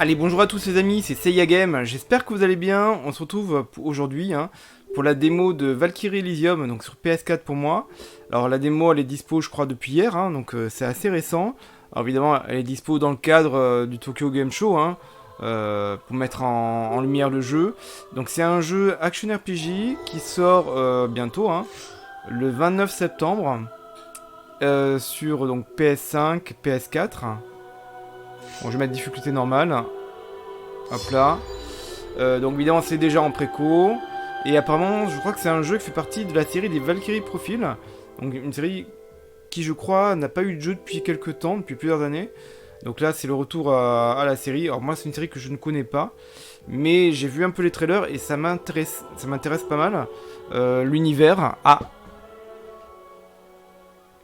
Allez, bonjour à tous les amis, c'est Seiya Game, j'espère que vous allez bien. On se retrouve aujourd'hui pour la démo de Valkyrie Elysium, donc sur PS4 pour moi. Alors la démo elle est dispo je crois depuis hier, donc c'est assez récent. Alors évidemment elle est dispo dans le cadre du Tokyo Game Show, pour mettre en lumière le jeu. Donc c'est un jeu Action RPG qui sort bientôt, le 29 septembre, sur donc PS5, PS4. Bon, je vais mettre difficulté normale. Hop là. Donc évidemment c'est déjà en préco. Et apparemment je crois que c'est un jeu qui fait partie de la série des Valkyrie Profile. Donc une série qui je crois n'a pas eu de jeu depuis quelques temps, depuis plusieurs années. Donc là c'est le retour à la série. Alors moi c'est une série que je ne connais pas. Mais j'ai vu un peu les trailers et ça m'intéresse pas mal. L'univers. Ah,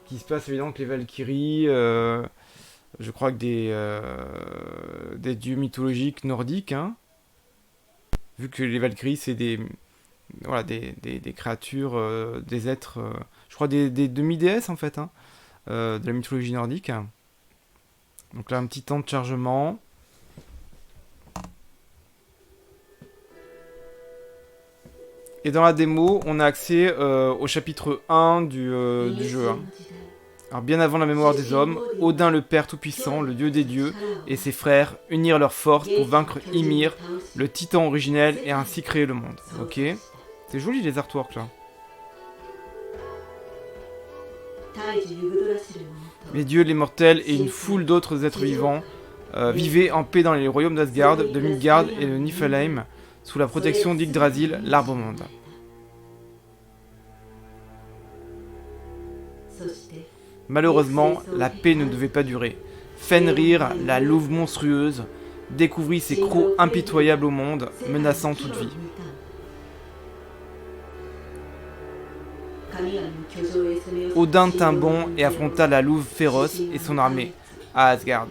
qui se passe évidemment avec les Valkyries. Je crois que des dieux mythologiques nordiques, vu que les Valkyries c'est des créatures, des êtres, je crois des demi-déesses en fait, de la mythologie nordique. Donc là un petit temps de chargement. Et dans la démo, on a accès au chapitre 1 du jeu. Alors bien avant la mémoire des hommes, Odin le Père Tout-Puissant, le dieu des dieux, et ses frères unirent leurs forces pour vaincre Ymir, le titan originel, et ainsi créer le monde. Ok. C'est joli les artworks là. Les dieux, les mortels et une foule d'autres êtres vivants vivaient en paix dans les royaumes d'Asgard, de Midgard et de Niflheim, sous la protection d'Yggdrasil, l'arbre-monde. Malheureusement, la paix ne devait pas durer. Fenrir, la louve monstrueuse, découvrit ses crocs impitoyables au monde, menaçant toute vie. Odin tint bon et affronta la louve féroce et son armée à Asgard.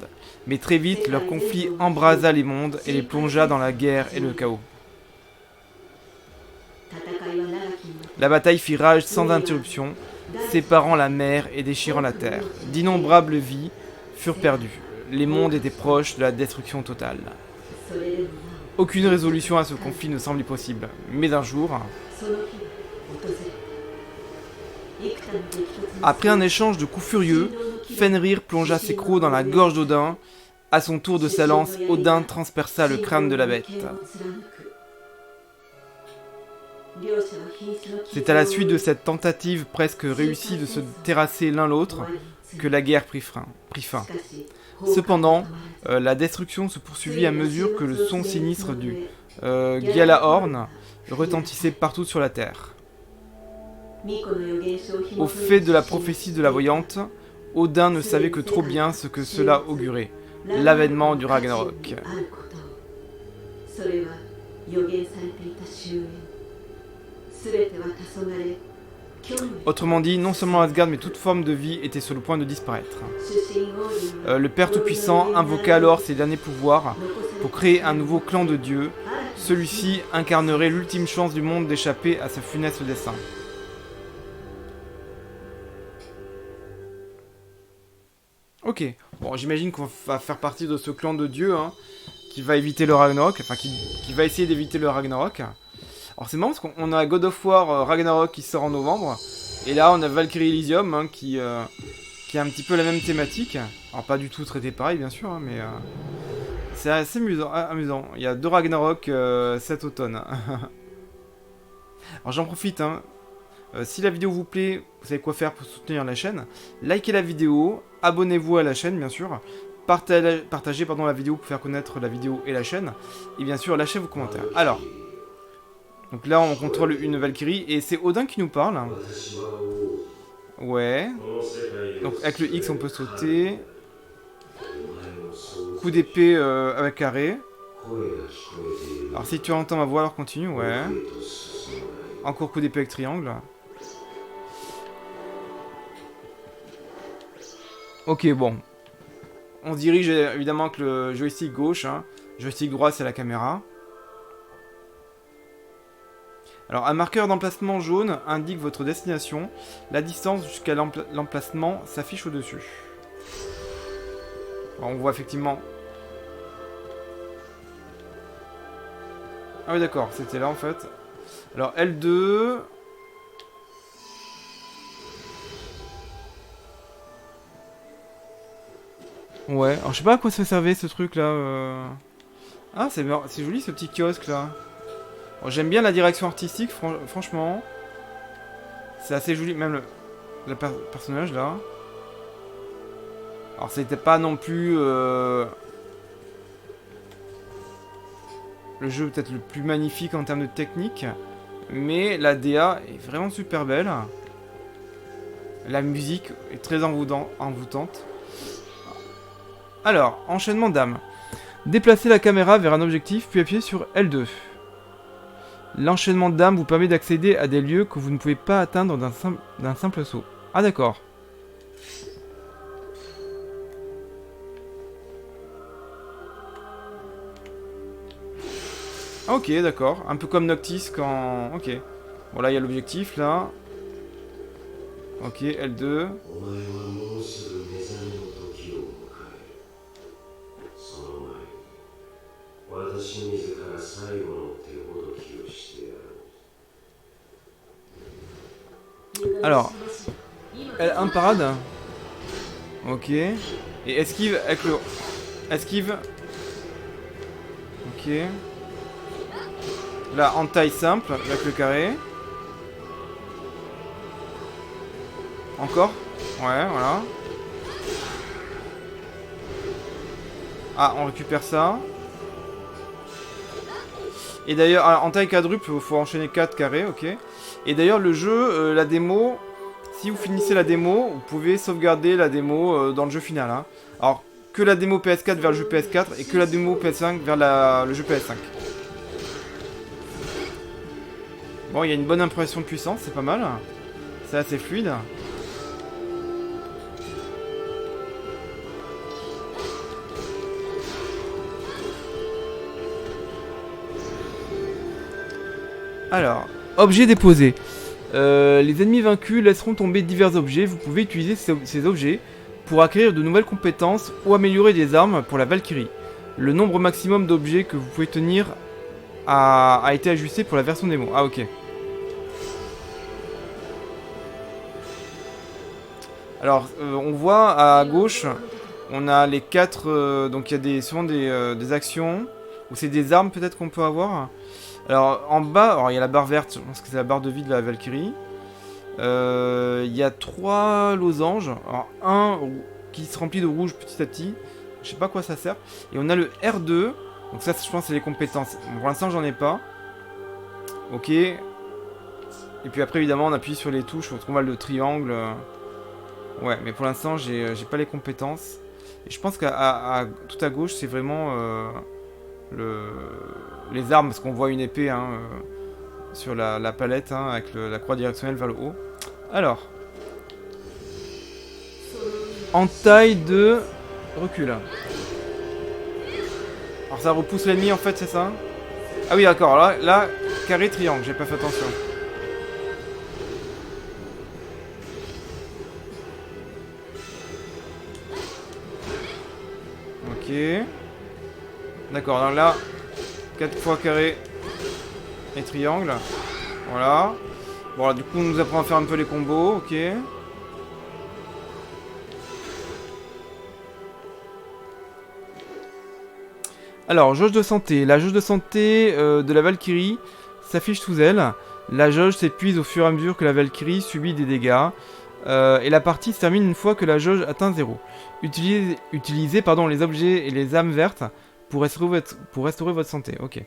Mais très vite, leur conflit embrasa les mondes et les plongea dans la guerre et le chaos. La bataille fit rage sans interruption, séparant la mer et déchirant la terre. D'innombrables vies furent perdues. Les mondes étaient proches de la destruction totale. Aucune résolution à ce conflit ne semblait possible. Mais un jour, après un échange de coups furieux, Fenrir plongea ses crocs dans la gorge d'Odin. À son tour de sa lance, Odin transperça le crâne de la bête. C'est à la suite de cette tentative presque réussie de se terrasser l'un l'autre que la guerre prit fin. Cependant, la destruction se poursuivit à mesure que le son sinistre du Gjallarhorn retentissait partout sur la terre. Au fait de la prophétie de la voyante, Odin ne savait que trop bien ce que cela augurait, l'avènement du Ragnarok. Autrement dit, non seulement Asgard mais toute forme de vie était sur le point de disparaître. Le Père Tout-Puissant invoqua alors ses derniers pouvoirs pour créer un nouveau clan de dieux. Celui-ci incarnerait l'ultime chance du monde d'échapper à ce funeste destin. Ok, bon j'imagine qu'on va faire partie de ce clan de dieux qui va éviter le Ragnarok, enfin qui va essayer d'éviter le Ragnarok. Alors c'est marrant parce qu'on a God of War Ragnarok qui sort en novembre, et là on a Valkyrie Elysium qui a un petit peu la même thématique. Alors pas du tout traité pareil bien sûr, mais c'est assez amusant. Il y a 2 Ragnarok cet automne. Alors j'en profite, si la vidéo vous plaît, vous savez quoi faire pour soutenir la chaîne. Likez la vidéo, abonnez-vous à la chaîne bien sûr, partagez la vidéo pour faire connaître la vidéo et la chaîne, et bien sûr lâchez vos commentaires. Alors, donc là on contrôle une Valkyrie et c'est Odin qui nous parle. Ouais. Donc avec le X on peut sauter. Coup d'épée avec arrêt. Alors si tu entends ma voix alors continue, ouais. Encore coup d'épée avec triangle. Ok bon. On se dirige évidemment avec le joystick gauche. Joystick droit c'est la caméra. Alors, un marqueur d'emplacement jaune indique votre destination. La distance jusqu'à l'emplacement s'affiche au-dessus. On voit effectivement Ah oui d'accord, c'était là en fait. Alors L2... Ouais, alors je sais pas à quoi ça servait ce truc là. Ah c'est joli ce petit kiosque là. Bon, j'aime bien la direction artistique, franchement. C'est assez joli, même le personnage là. Alors c'était pas non plus le jeu peut-être le plus magnifique en termes de technique. Mais la DA est vraiment super belle. La musique est très envoûtante. Alors, enchaînement d'âme. Déplacez la caméra vers un objectif, puis appuyez sur L2. L'enchaînement d'âme vous permet d'accéder à des lieux que vous ne pouvez pas atteindre d'un simple saut. Ah d'accord. Ah, ok, d'accord. Un peu comme Noctis quand... Ok. Bon là, il y a l'objectif, là. Ok, L2. Alors, L1 parade. Ok. Et esquive avec le... Esquive. Ok. Là, en taille simple, avec le carré. Encore. Ouais, voilà. Ah, on récupère ça. Et d'ailleurs, en taille quadruple, il faut enchaîner 4 carrés, ok. Et d'ailleurs, le jeu, la démo, si vous finissez la démo, vous pouvez sauvegarder la démo dans le jeu final. Hein. Alors, que la démo PS4 vers le jeu PS4 et que la démo PS5 vers le jeu PS5. Bon, il y a une bonne impression de puissance, c'est pas mal. C'est assez fluide. Alors, objet déposé. Les ennemis vaincus laisseront tomber divers objets. Vous pouvez utiliser ces objets pour acquérir de nouvelles compétences ou améliorer des armes pour la Valkyrie. Le nombre maximum d'objets que vous pouvez tenir a été ajusté pour la version démo. Ah ok. Alors, on voit à gauche, on a les 4... donc il y a souvent des actions, ou c'est des armes peut-être qu'on peut avoir. Alors en bas, alors il y a la barre verte, je pense que c'est la barre de vie de la Valkyrie. Il y a 3 losanges, alors un qui se remplit de rouge petit à petit, je sais pas à quoi ça sert. Et on a le R2, donc ça je pense c'est les compétences. Bon, pour l'instant j'en ai pas. Ok. Et puis après évidemment on appuie sur les touches, on trouve le triangle. Ouais, mais pour l'instant j'ai pas les compétences. Et je pense qu'à tout à gauche c'est vraiment les armes, parce qu'on voit une épée hein, sur la palette hein, avec la croix directionnelle vers le haut. Alors, en taille de recul. Alors ça repousse l'ennemi en fait, c'est ça? Ah oui d'accord, là carré triangle, j'ai pas fait attention. Ok. D'accord, donc là 4 fois carré et triangle. Voilà. Bon là du coup on nous apprend à faire un peu les combos, ok. Alors, jauge de santé. La jauge de santé de la Valkyrie s'affiche sous elle. La jauge s'épuise au fur et à mesure que la Valkyrie subit des dégâts. Et la partie se termine une fois que la jauge atteint 0. Utilisez les objets et les âmes vertes pour restaurer votre santé. Ok.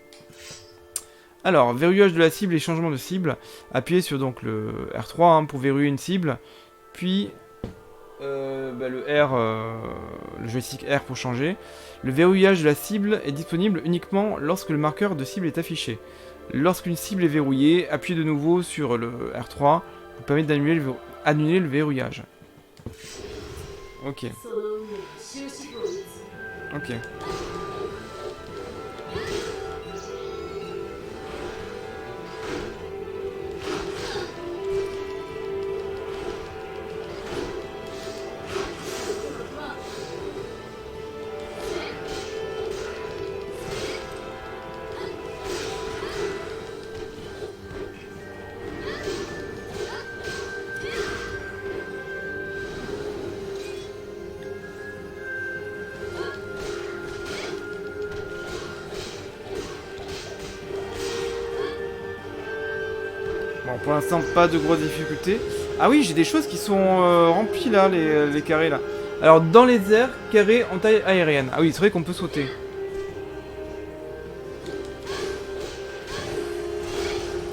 Alors, verrouillage de la cible et changement de cible. Appuyez sur donc le R3 hein, pour verrouiller une cible. Puis le R, le joystick R pour changer. Le verrouillage de la cible est disponible uniquement lorsque le marqueur de cible est affiché. Lorsqu'une cible est verrouillée, appuyez de nouveau sur le R3 pour permettre d'annuler le verrouillage. Ok. Ok. Bon, pour l'instant, pas de grosses difficultés. Ah oui, j'ai des choses qui sont remplies là, les carrés là. Alors, dans les airs, carré en taille aérienne. Ah oui, c'est vrai qu'on peut sauter.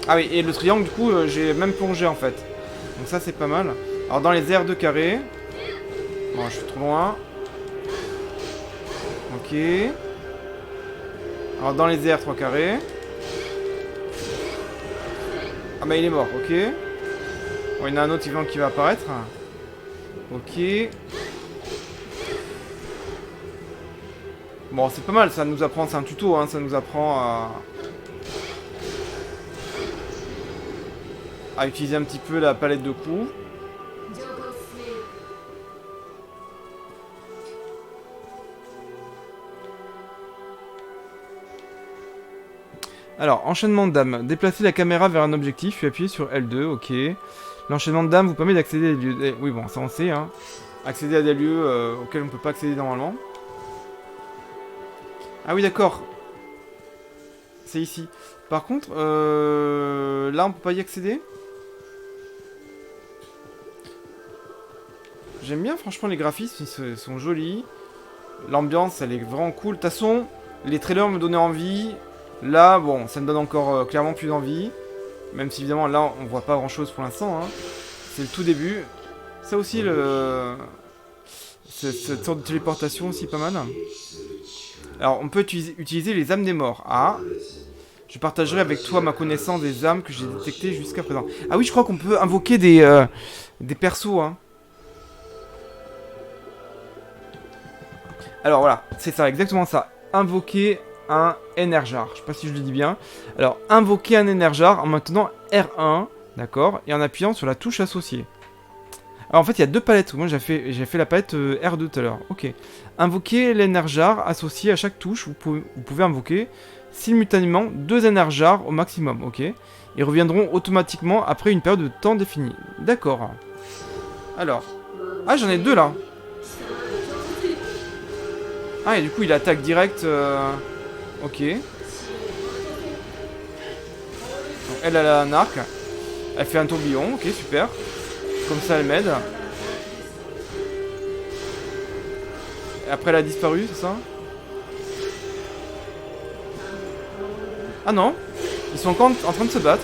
Ah oui, et le triangle, du coup, j'ai même plongé en fait. Donc ça, c'est pas mal. Alors, dans les airs, 2 carrés. Bon, je suis trop loin. Ok. Alors, dans les airs, 3 carrés. Ah bah, il est mort, ok. Bon, il y en a un autre qui va apparaître. Ok. Bon, c'est pas mal, ça nous apprend, c'est un tuto, hein, ça nous apprend à utiliser un petit peu la palette de coups. Alors, enchaînement de dames. Déplacer la caméra vers un objectif, puis appuyer sur L2, ok. L'enchaînement de dames vous permet d'accéder à des lieux... Oui, bon, ça on sait, hein. Accéder à des lieux auxquels on ne peut pas accéder normalement. Ah oui, d'accord. C'est ici. Par contre, là, on peut pas y accéder. J'aime bien, franchement, les graphismes, ils sont jolis. L'ambiance, elle est vraiment cool. De toute façon, les trailers me donnaient envie. Là, bon, ça me donne encore clairement plus envie. Même si, évidemment, là, on voit pas grand-chose pour l'instant. Hein. C'est le tout début. Ça aussi, cette sorte de téléportation aussi, pas mal. Alors, on peut utiliser les âmes des morts. Ah. Je partagerai avec toi ma connaissance des âmes que j'ai détectées jusqu'à présent. Ah oui, je crois qu'on peut invoquer des persos, hein. Alors voilà, c'est ça, exactement ça. Invoquer un Energar. Je sais pas si je le dis bien. Alors, invoquer un Energar en maintenant R1, d'accord, et en appuyant sur la touche associée. Alors en fait, il y a 2 palettes. Moi, j'ai fait la palette R2 tout à l'heure. Ok. Invoquer l'Energar associé à chaque touche. Vous pouvez invoquer simultanément 2 Energars au maximum. Ok. Ils reviendront automatiquement après une période de temps définie. D'accord. Alors. Ah, j'en ai 2 là. Ah, et du coup, il attaque direct. Ok. Donc, elle a un arc. Elle fait un tourbillon. Ok, super. Comme ça, elle m'aide. Et après, elle a disparu, c'est ça? Ah non. Ils sont encore en train de se battre.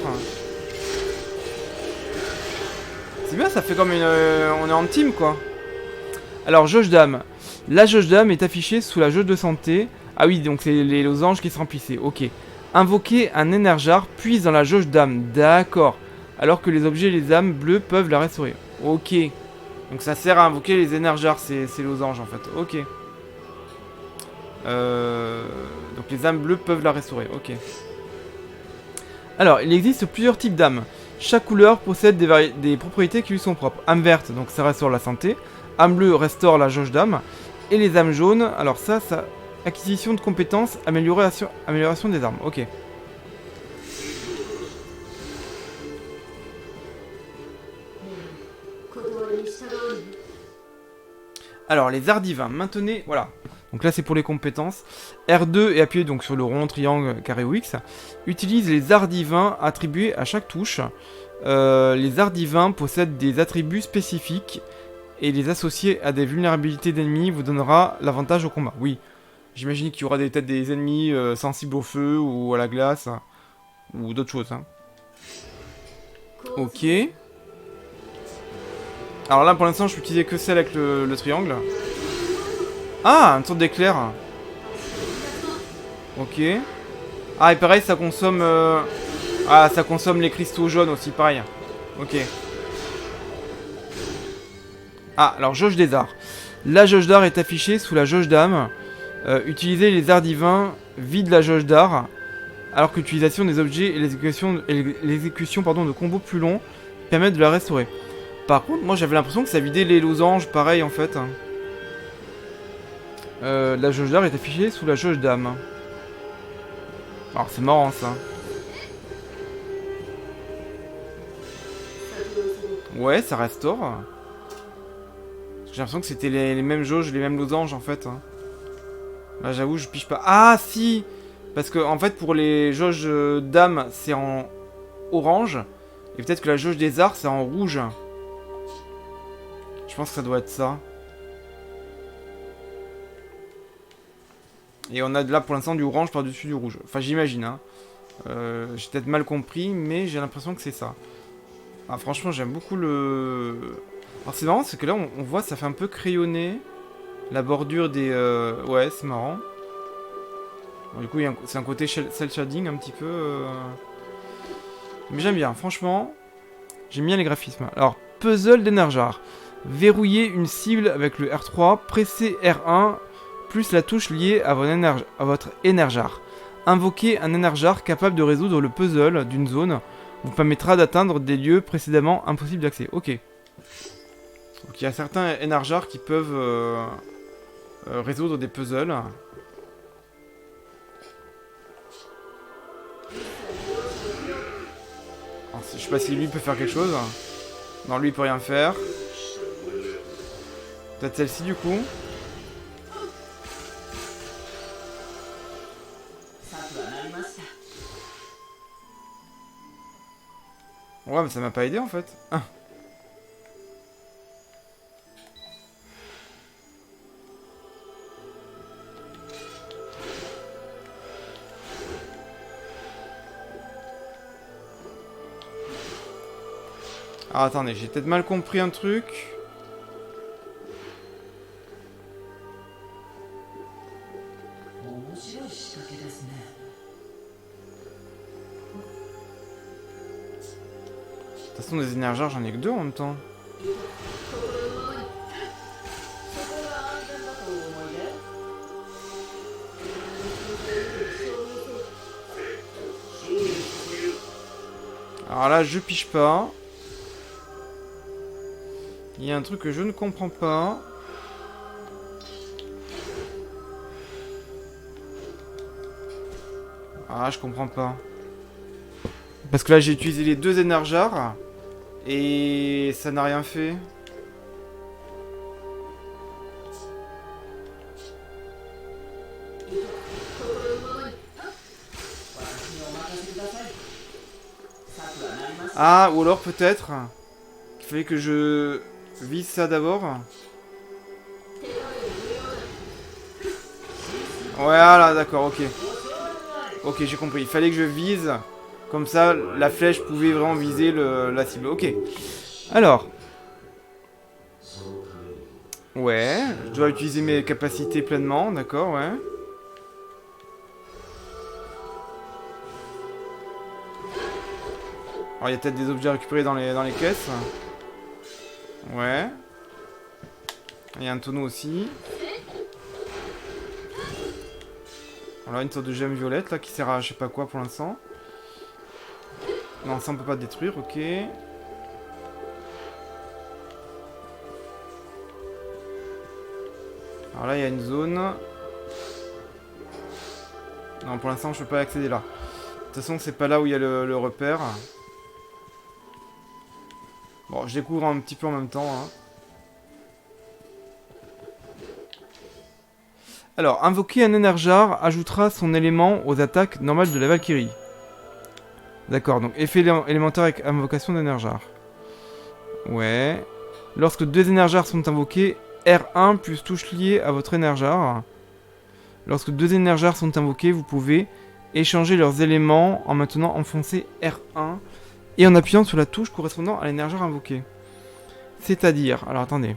C'est bien, ça fait comme une... on est en team, quoi. Alors, jauge d'âme. La jauge d'âme est affichée sous la jauge de santé. Ah oui, donc c'est les losanges qui se remplissaient. Ok. Invoquer un Energar puise dans la jauge d'âme. D'accord. Alors que les objets et les âmes bleues peuvent la restaurer. Ok. Donc ça sert à invoquer les Energars, ces losanges en fait. Ok. Donc les âmes bleues peuvent la restaurer. Ok. Alors, il existe plusieurs types d'âmes. Chaque couleur possède des propriétés qui lui sont propres. Âme verte, donc ça restaure la santé. Âme bleue restaure la jauge d'âme. Et les âmes jaunes, alors ça, acquisition de compétences, amélioration des armes. Ok. Alors, les arts divins, maintenez... Voilà. Donc là, c'est pour les compétences. R2 et appuyez donc sur le rond, triangle, carré ou X. Utilise les arts divins attribués à chaque touche. Les arts divins possèdent des attributs spécifiques et les associer à des vulnérabilités d'ennemis vous donnera l'avantage au combat. Oui, j'imagine qu'il y aura peut-être des ennemis sensibles au feu ou à la glace ou d'autres choses. Hein. Ok. Alors là, pour l'instant, je peux utiliser que celle avec le triangle. Ah, une sorte d'éclair. Ok. Ah, et pareil, ça consomme... Ah, ça consomme les cristaux jaunes aussi, pareil. Ok. Ah, alors, jauge des arts. La jauge d'art est affichée sous la jauge d'âme. Utilisez les arts divins vide la jauge d'art. Alors que l'utilisation des objets et l'exécution de combos plus longs permettent de la restaurer. Par contre, moi j'avais l'impression que ça vidait les losanges, pareil en fait. La jauge d'art est affichée sous la jauge d'âme. Alors c'est marrant ça. Ouais, ça restaure. J'ai l'impression que c'était les mêmes jauges, les mêmes losanges en fait. Là j'avoue, je pige pas. Ah si. Parce que en fait pour les jauges d'âme, c'est en orange. Et peut-être que la jauge des arts, c'est en rouge. Je pense que ça doit être ça. Et on a là pour l'instant du orange par-dessus du rouge. Enfin, j'imagine, hein. J'ai peut-être mal compris, mais j'ai l'impression que c'est ça. Ah, franchement, j'aime beaucoup le... Alors, c'est marrant, c'est que là, on voit, ça fait un peu crayonné. La bordure des... Ouais, c'est marrant. Bon, du coup, c'est un côté cel shading un petit peu... Mais j'aime bien, franchement. J'aime bien les graphismes. Alors, puzzle d'Enerjar. Verrouiller une cible avec le R3, pressez R1, plus la touche liée à votre Enerjar. Invoquer un Enerjar capable de résoudre le puzzle d'une zone vous permettra d'atteindre des lieux précédemment impossibles d'accès. Ok. Donc il y a certains Enerjar qui peuvent résoudre des puzzles. Alors, je sais pas si lui peut faire quelque chose. Non, lui il peut rien faire. Peut-être celle-ci du coup. Ouais, mais ça m'a pas aidé en fait. Ah, attendez, j'ai peut-être mal compris un truc. De toute façon, des énergars, j'en ai que 2 en même temps. Alors là, je piche pas. Il y a un truc que je ne comprends pas. Ah, je comprends pas. Parce que là, j'ai utilisé les 2 énergars. Et ça n'a rien fait. Ah, ou alors peut-être qu'il fallait que je vise ça d'abord. Voilà, d'accord, ok. Ok, j'ai compris. Il fallait que je vise. Comme ça, la flèche pouvait vraiment viser la cible. Ok. Alors. Ouais, je dois utiliser mes capacités pleinement, d'accord, ouais. Alors, il y a peut-être des objets à récupérer dans les caisses. Ouais. Il y a un tonneau aussi. Alors, une sorte de gemme violette, là, qui sert à je sais pas quoi pour l'instant. Non, ça, on peut pas détruire, ok. Alors là, il y a une zone. Non, pour l'instant, je peux pas accéder là. De toute façon, c'est pas là où il y a le repère. Bon, je découvre un petit peu en même temps. Hein. Alors, invoquer un Enerjar ajoutera son élément aux attaques normales de la Valkyrie. D'accord, donc effet élémentaire avec invocation d'Enerjar. Ouais. Lorsque 2 Enerjars sont invoqués, R1 plus touche liée à votre Enerjar. Lorsque 2 Enerjars sont invoqués, vous pouvez échanger leurs éléments en maintenant enfoncer R1 et en appuyant sur la touche correspondant à l'Enerjar invoqué. C'est-à-dire, alors attendez.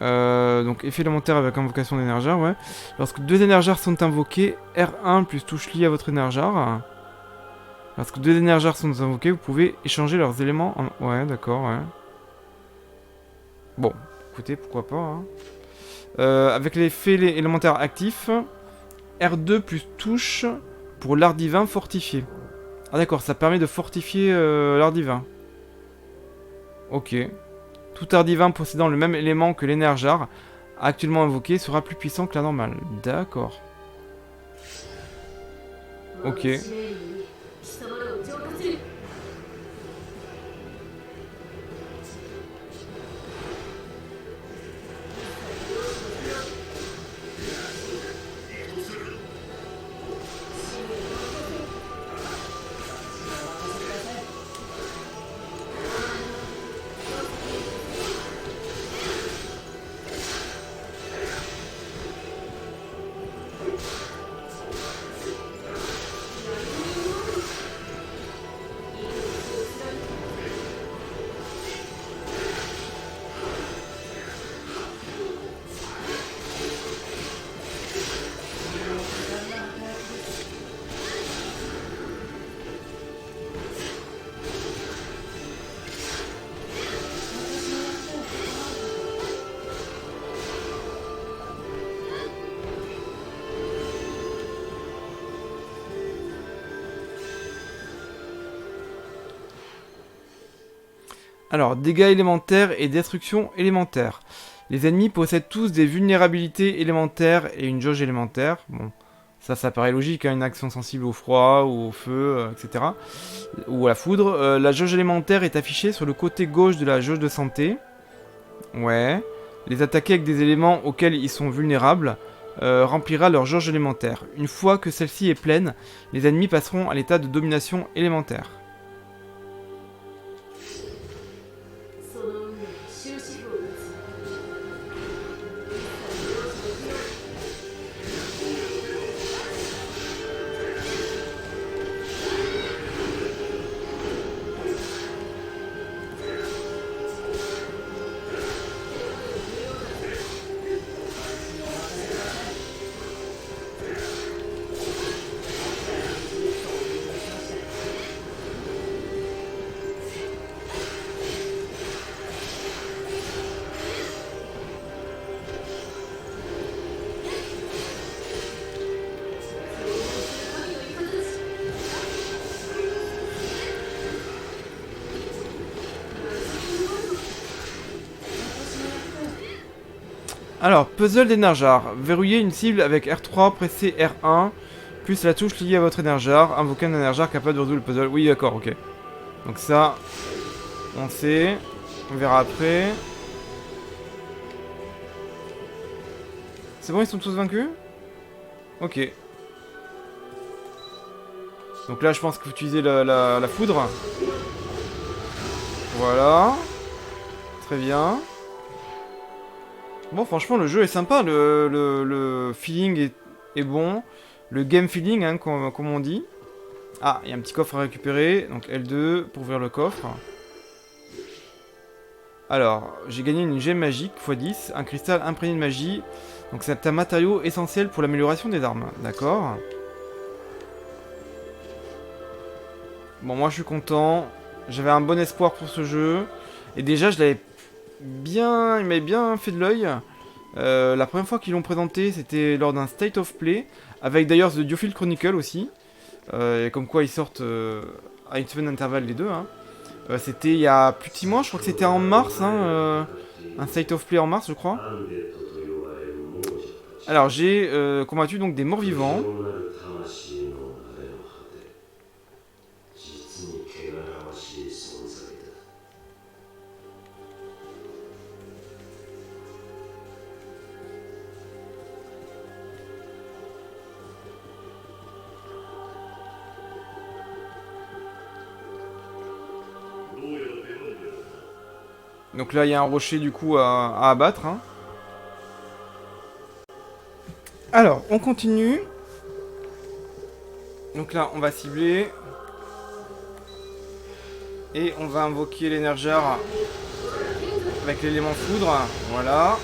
Donc effet élémentaire avec invocation d'Enerjar, ouais. Lorsque 2 Enerjars sont invoqués, R1 plus touche liée à votre Enerjar. Lorsque 2 Enerjars sont invoqués, vous pouvez échanger leurs éléments en... Ouais, d'accord, ouais. Bon, écoutez, pourquoi pas, hein. Avec l'effet élémentaire actif, R2 plus touche pour l'art divin fortifié. Ah d'accord, ça permet de fortifier l'art divin. Ok. Tout art divin possédant le même élément que l'Enerjar actuellement invoqué sera plus puissant que la normale. D'accord. Ok. Alors, dégâts élémentaires et destruction élémentaire. Les ennemis possèdent tous des vulnérabilités élémentaires et une jauge élémentaire. Bon, ça paraît logique, hein, une action sensible au froid ou au feu, etc. Ou à la foudre. La jauge élémentaire est affichée sur le côté gauche de la jauge de santé. Ouais. Les attaquer avec des éléments auxquels ils sont vulnérables remplira leur jauge élémentaire. Une fois que celle-ci est pleine, les ennemis passeront à l'état de domination élémentaire. Alors, puzzle d'énergard. Verrouillez une cible avec R3, pressez R1, plus la touche liée à votre énergard. Invoquez un énergard capable de résoudre le puzzle. Oui, d'accord, ok. Donc ça, on sait. On verra après. C'est bon, ils sont tous vaincus? Ok. Donc là, je pense qu'il faut utiliser la foudre. Voilà. Très bien. Bon, franchement, le jeu est sympa. Le feeling est bon. Le game feeling, hein, comme on dit. Ah, il y a un petit coffre à récupérer. Donc L2 pour ouvrir le coffre. Alors, j'ai gagné une gemme magique x10. Un cristal imprégné de magie. Donc c'est un matériau essentiel pour l'amélioration des armes. D'accord. Bon, moi je suis content. J'avais un bon espoir pour ce jeu. Et déjà, je l'avais bien... Il m'avait bien fait de l'œil. La première fois qu'ils l'ont présenté, c'était lors d'un State of Play. Avec d'ailleurs The Diofield Chronicle aussi. Et comme quoi ils sortent à une semaine d'intervalle les deux. Hein. C'était il y a plus de 6 mois, je crois que c'était en mars. Hein, un State of Play en mars, je crois. Alors j'ai combattu donc des morts vivants. Donc là il y a un rocher du coup à abattre. Hein. Alors on continue. Donc là on va cibler. Et on va invoquer l'énergard avec l'élément foudre. Voilà.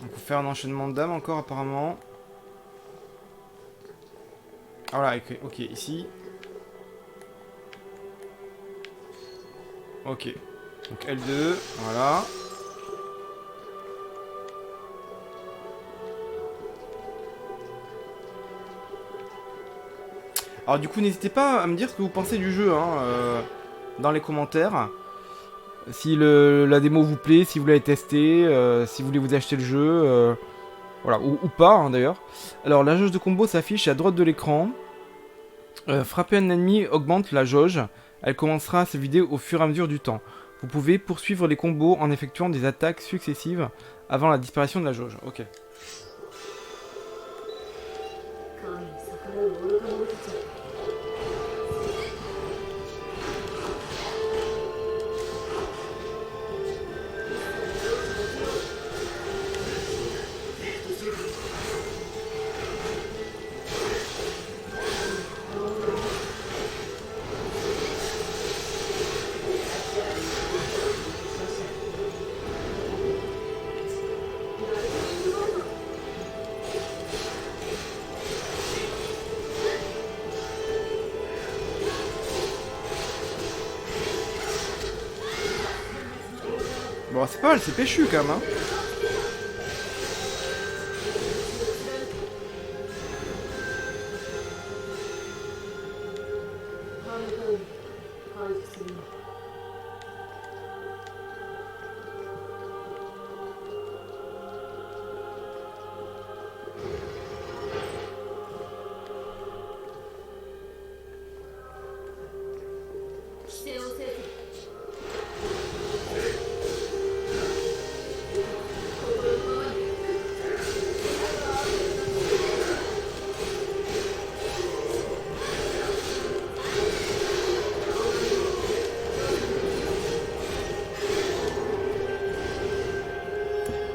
On peut faire un enchaînement d'âmes encore apparemment. Ah, voilà, ok, ici. Ok. Donc L2, voilà. Alors du coup, n'hésitez pas à me dire ce que vous pensez du jeu hein, dans les commentaires. Si la démo vous plaît, si vous l'avez testé, si vous voulez vous acheter le jeu, voilà, ou pas hein, d'ailleurs. Alors la jauge de combo s'affiche à droite de l'écran. Frapper un ennemi augmente la jauge. Elle commencera à se vider au fur et à mesure du temps. Vous pouvez poursuivre les combos en effectuant des attaques successives avant la disparition de la jauge. Ok. Bon, c'est pas mal, c'est péchu quand même, hein.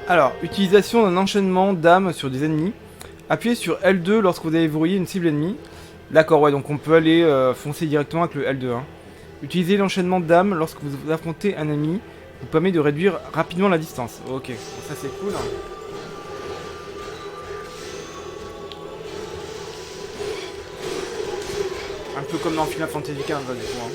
Alors, utilisation d'un enchaînement d'âme sur des ennemis. Appuyez sur L2 lorsque vous avez verrouillé une cible ennemie. D'accord, ouais, donc on peut aller foncer directement avec le L2. Hein. Utilisez l'enchaînement d'âme lorsque vous affrontez un ennemi. Vous permet de réduire rapidement la distance. Ok, bon, ça c'est cool. Hein. Un peu comme dans Final Fantasy XV, là, du coup. Hein.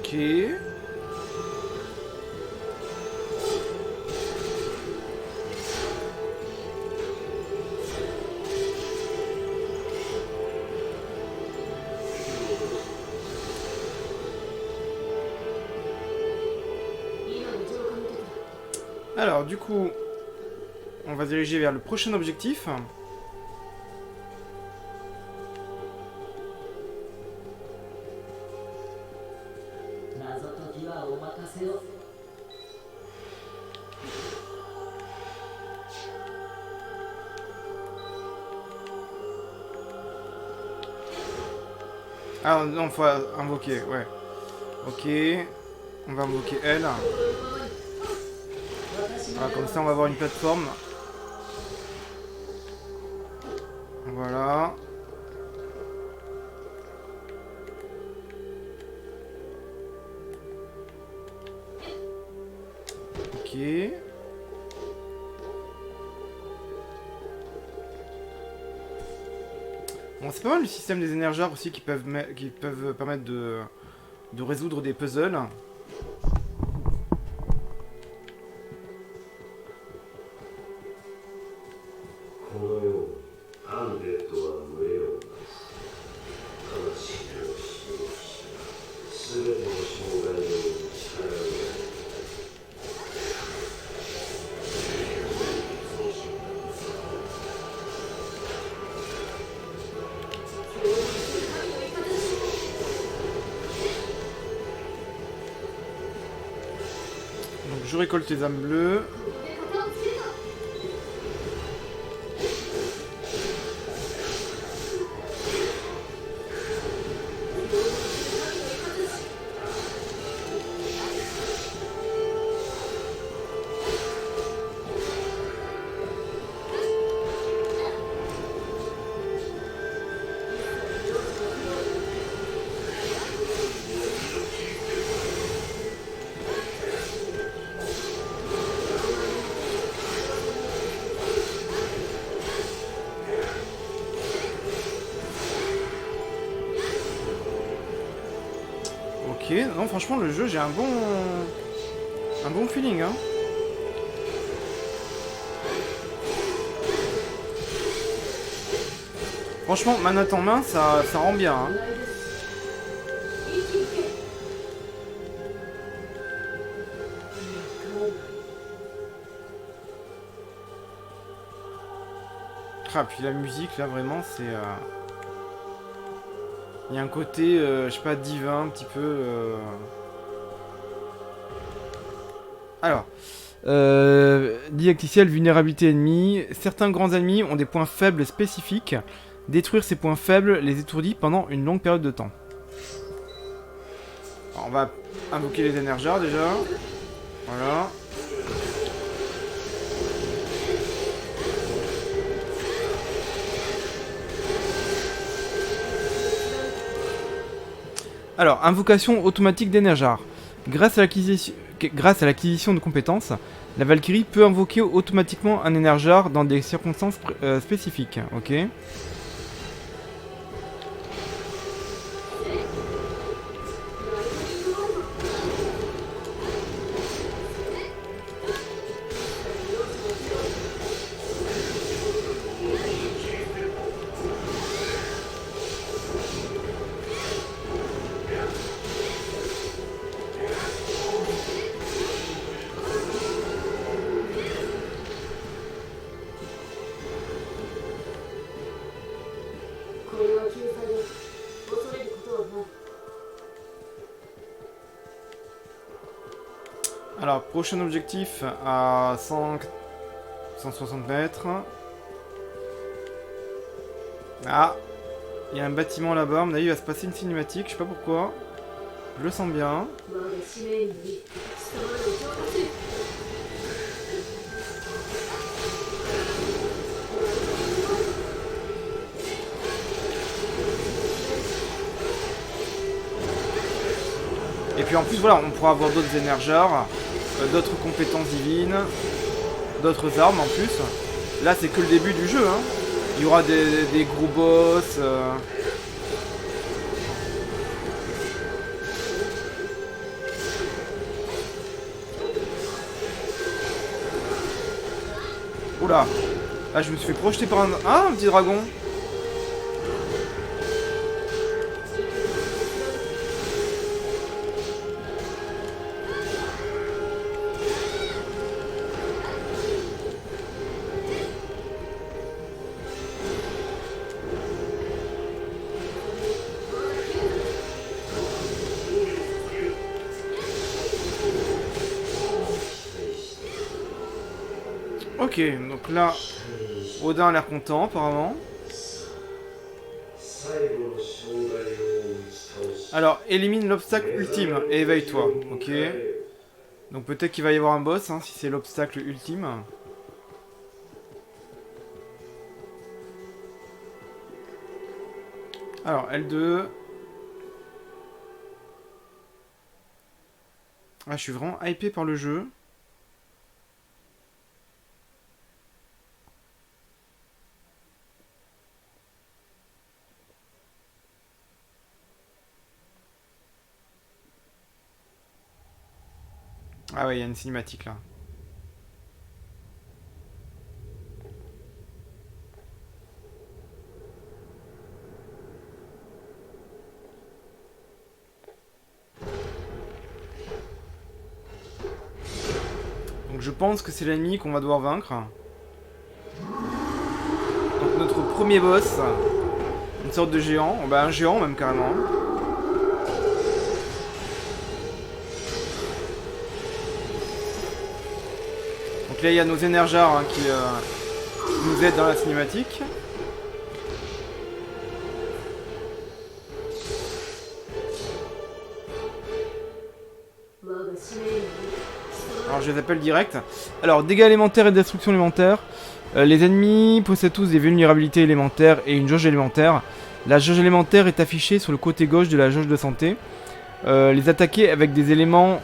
Ok. Alors, du coup, on va diriger vers le prochain objectif. Ah non, faut invoquer, ouais. Ok. On va invoquer elle. Voilà, comme ça on va avoir une plateforme. Voilà. Ok. Bon, c'est pas mal le système des énergères aussi qui peuvent permettre de résoudre des puzzles. Donc je récolte les âmes bleues. Ok, non franchement le jeu j'ai un bon feeling hein. Franchement manette en main ça rend bien hein. Ah puis la musique là vraiment c'est il y a un côté je sais pas divin un petit peu Alors Didacticiel, vulnérabilité ennemie. Certains grands ennemis ont des points faibles spécifiques. Détruire ces points faibles les étourdit pendant une longue période de temps. Alors, on va invoquer les énergères déjà. Voilà. Alors, invocation automatique d'énergères. Grâce à l'acquisition de compétences, la Valkyrie peut invoquer automatiquement un énergère dans des circonstances spécifiques. Ok. Alors, prochain objectif à 160 mètres. Ah, il y a un bâtiment là-bas. À mon avis, il va se passer une cinématique. Je sais pas pourquoi. Je le sens bien. Et puis en plus, voilà, on pourra avoir d'autres énergères, d'autres compétences divines, d'autres armes en plus. Là, c'est que le début du jeu, hein. Il y aura des gros boss. Oula. Là, je me suis fait projeter par un... Ah, un petit dragon. Ok, donc là, Odin a l'air content apparemment. Alors, élimine l'obstacle ultime et éveille-toi. Ok. Donc peut-être qu'il va y avoir un boss, hein, si c'est l'obstacle ultime. Alors, L2. Ah, je suis vraiment hypé par le jeu. Ah ouais, il y a une cinématique là. Donc je pense que c'est l'ennemi qu'on va devoir vaincre. Donc notre premier boss, une sorte de géant, bah un géant même carrément. Donc là il y a nos énergères hein, qui nous aident dans la cinématique. Alors je les appelle direct. Alors dégâts élémentaires et destruction élémentaire. Les ennemis possèdent tous des vulnérabilités élémentaires et une jauge élémentaire. La jauge élémentaire est affichée sur le côté gauche de la jauge de santé. Les attaquer avec des éléments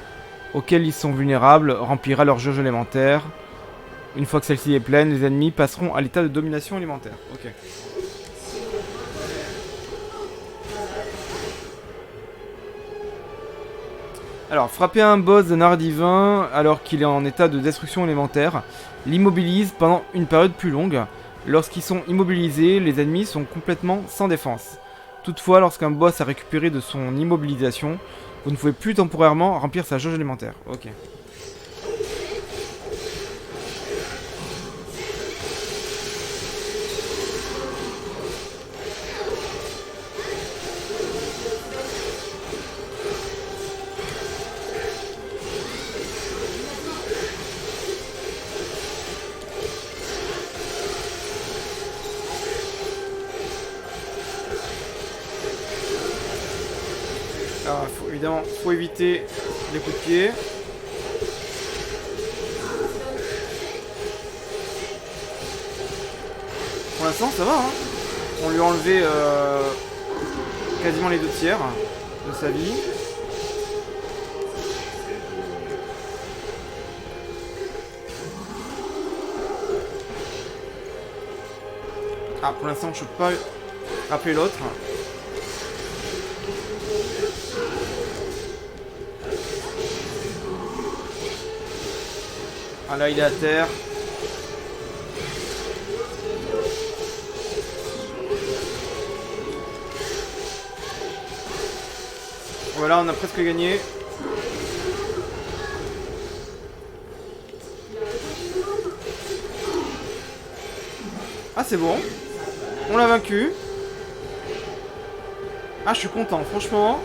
auxquels ils sont vulnérables remplira leur jauge élémentaire. Une fois que celle-ci est pleine, les ennemis passeront à l'état de domination élémentaire. Ok. Alors, frapper un boss d'un art divin alors qu'il est en état de destruction élémentaire l'immobilise pendant une période plus longue. Lorsqu'ils sont immobilisés, les ennemis sont complètement sans défense. Toutefois, lorsqu'un boss a récupéré de son immobilisation, vous ne pouvez plus temporairement remplir sa jauge élémentaire. Ok. Alors, évidemment, faut éviter les coups de pied. Pour l'instant, ça va, hein. On lui a enlevé quasiment les 2/3 de sa vie. Ah, pour l'instant, je peux pas rappeler l'autre. Ah là, il est à terre. Voilà, on a presque gagné. Ah, c'est bon. On l'a vaincu. Ah, je suis content, franchement.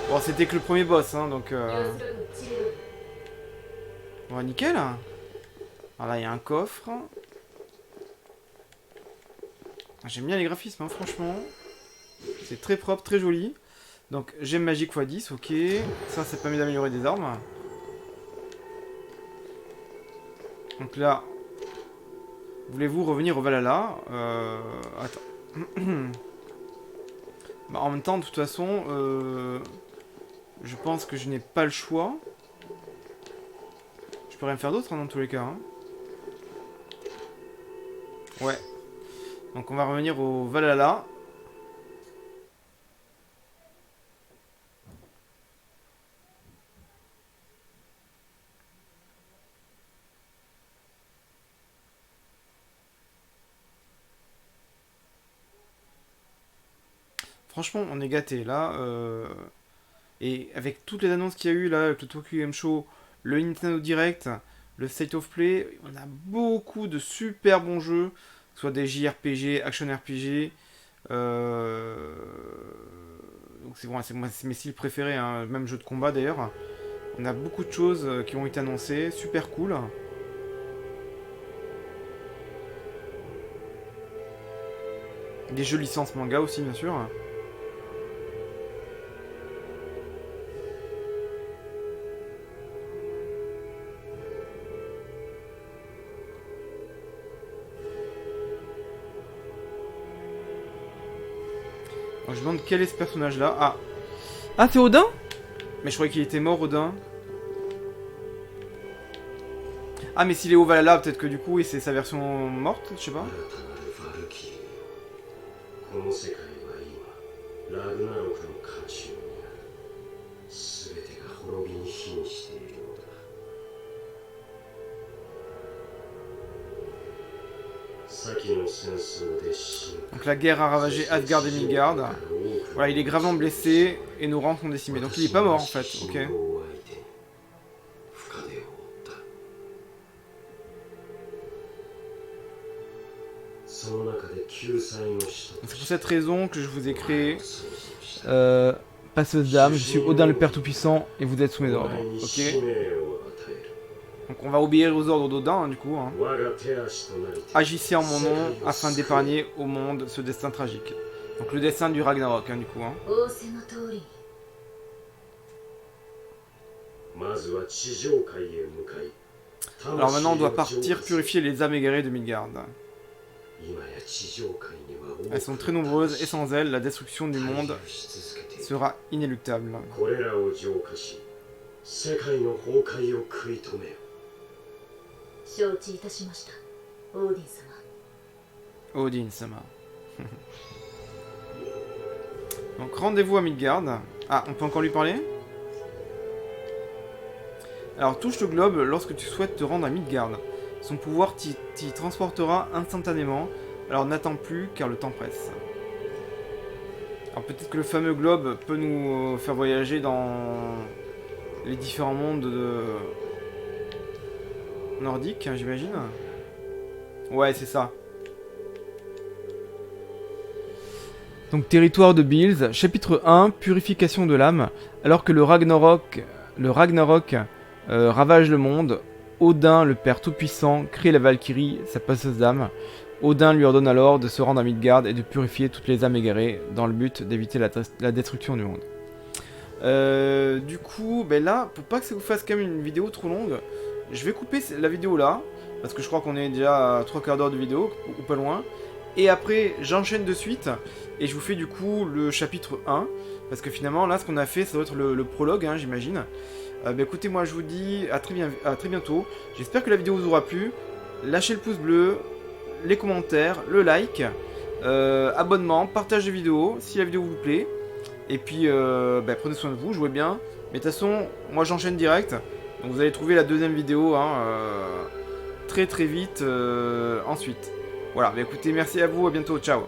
Bon, c'était que le premier boss, hein, donc... Bon, nickel. Alors là, il y a un coffre. J'aime bien les graphismes, hein, franchement. C'est très propre, très joli. Donc, gemme magique x10, ok. Ça permet d'améliorer des armes. Donc là... Voulez-vous revenir au Valhalla? Attends. Bah, en même temps, de toute façon, je pense que je n'ai pas le choix. Je peux rien faire d'autre, hein, dans tous les cas. Hein. Ouais. Donc on va revenir au Valhalla. Franchement, on est gâté là. Et avec toutes les annonces qu'il y a eu là, avec le Tokyo Game Show, le Nintendo Direct, le State of Play, on a beaucoup de super bons jeux, soit des JRPG, Action RPG. Donc c'est bon, c'est mes styles préférés, hein, même jeu de combat d'ailleurs. On a beaucoup de choses qui ont été annoncées, super cool. Des jeux licence manga aussi, bien sûr. Alors, je me demande quel est ce personnage-là. Ah. Ah, c'est Odin? Mais je croyais qu'il était mort, Odin. Ah, mais s'il est au Valhalla, peut-être que du coup, c'est sa version morte, je sais pas. Donc la guerre a ravagé Asgard et Midgard. Voilà, il est gravement blessé et nos rangs sont décimés. Donc il est pas mort en fait, ok. C'est pour cette raison que je vous ai créé passeuse d'âme. Je suis Odin le Père Tout-Puissant et vous êtes sous mes ordres, ok. Donc on va obéir aux ordres d'Odin, hein, du coup. Hein. Agissez en mon nom afin d'épargner au monde ce destin tragique. Donc le destin du Ragnarok, hein, du coup. Hein. Alors maintenant on doit partir purifier les âmes égarées de Midgard. Elles sont très nombreuses et sans elles, la destruction du monde sera inéluctable. Odin-sama. Donc rendez-vous à Midgard. Ah, on peut encore lui parler? Alors touche le globe lorsque tu souhaites te rendre à Midgard. Son pouvoir t'y transportera instantanément. Alors n'attends plus car le temps presse. Alors peut-être que le fameux globe peut nous faire voyager dans les différents mondes nordiques, hein, j'imagine. Ouais, c'est ça. Donc territoire de Bills, chapitre 1, purification de l'âme. Alors que le Ragnarok ravage le monde, Odin, le Père Tout-Puissant, crée la Valkyrie, sa passeuse d'âme. Odin lui ordonne alors de se rendre à Midgard et de purifier toutes les âmes égarées dans le but d'éviter la destruction du monde. Du coup, ben là, pour pas que ça vous fasse quand même une vidéo trop longue, je vais couper la vidéo là, parce que je crois qu'on est déjà à 3/4 d'heure de vidéo, ou pas loin. Et après, j'enchaîne de suite, et je vous fais du coup le chapitre 1, parce que finalement, là, ce qu'on a fait, ça doit être le prologue, hein, j'imagine. Ben écoutez, moi, je vous dis à très bientôt. J'espère que la vidéo vous aura plu. Lâchez le pouce bleu, les commentaires, le like, abonnement, partage de vidéo, si la vidéo vous plaît. Et puis, prenez soin de vous, jouez bien. Mais de toute façon, moi j'enchaîne direct. Donc vous allez trouver la deuxième vidéo hein, très vite ensuite. Voilà, écoutez, merci à vous, à bientôt, ciao.